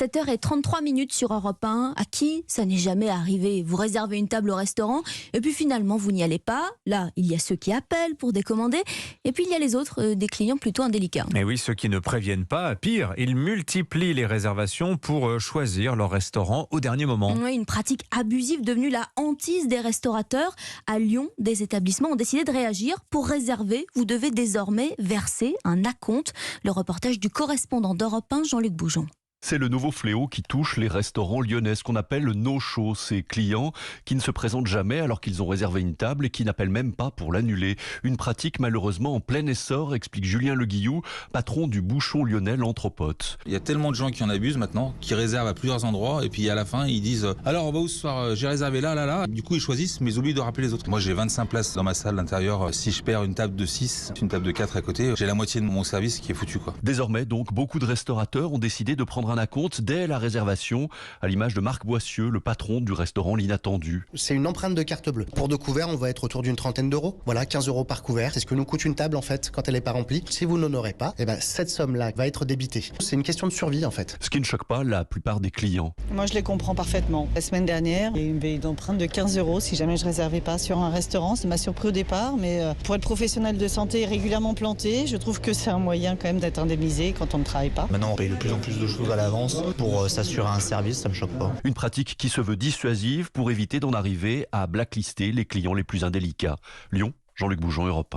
7h33 sur Europe 1. À qui ça n'est jamais arrivé? Vous réservez une table au restaurant et puis finalement vous n'y allez pas. Là, il y a ceux qui appellent pour décommander et puis il y a les autres, des clients plutôt indélicats. Et oui, ceux qui ne préviennent pas, pire, ils multiplient les réservations pour choisir leur restaurant au dernier moment. Oui, une pratique abusive devenue la hantise des restaurateurs. À Lyon, des établissements ont décidé de réagir. Pour réserver, vous devez désormais verser un acompte. Le reportage du correspondant d'Europe 1, Jean-Luc Boujon. C'est le nouveau fléau qui touche les restaurants lyonnais, ce qu'on appelle le no-show. Ces clients qui ne se présentent jamais alors qu'ils ont réservé une table et qui n'appellent même pas pour l'annuler. Une pratique malheureusement en plein essor, explique Julien Le Guillou, patron du bouchon lyonnais L'Anthropote. Il y a tellement de gens qui en abusent maintenant, qui réservent à plusieurs endroits et puis à la fin ils disent « Alors on va où ce soir? J'ai réservé là. » Du coup ils choisissent mais ils oublient de rappeler les autres. Moi j'ai 25 places dans ma salle d'intérieur. Si je perds une table de 6, une table de 4 à côté, j'ai la moitié de mon service qui est foutu, quoi. Désormais donc, beaucoup de restaurateurs ont décidé de prendre un acompte dès la réservation, à l'image de Marc Boissieu, le patron du restaurant L'Inattendu. C'est une empreinte de carte bleue. Pour 2 couverts, on va être autour d'une trentaine d'euros. Voilà, 15 € par couvert. C'est ce que nous coûte une table en fait quand elle n'est pas remplie. Si vous n'honorez pas, cette somme-là va être débitée. C'est une question de survie en fait. Ce qui ne choque pas la plupart des clients. Moi je les comprends parfaitement. La semaine dernière, il y a eu une empreinte de 15 € si jamais je réservais pas sur un restaurant. Ça m'a surpris au départ, mais pour être professionnel de santé et régulièrement planté, je trouve que c'est un moyen quand même d'être indemnisé quand on ne travaille pas. Maintenant on paye de plus en plus de choses à l'avance pour s'assurer un service, ça me choque pas. Une pratique qui se veut dissuasive pour éviter d'en arriver à blacklister les clients les plus indélicats. Lyon, Jean-Luc Boujon, Europe 1.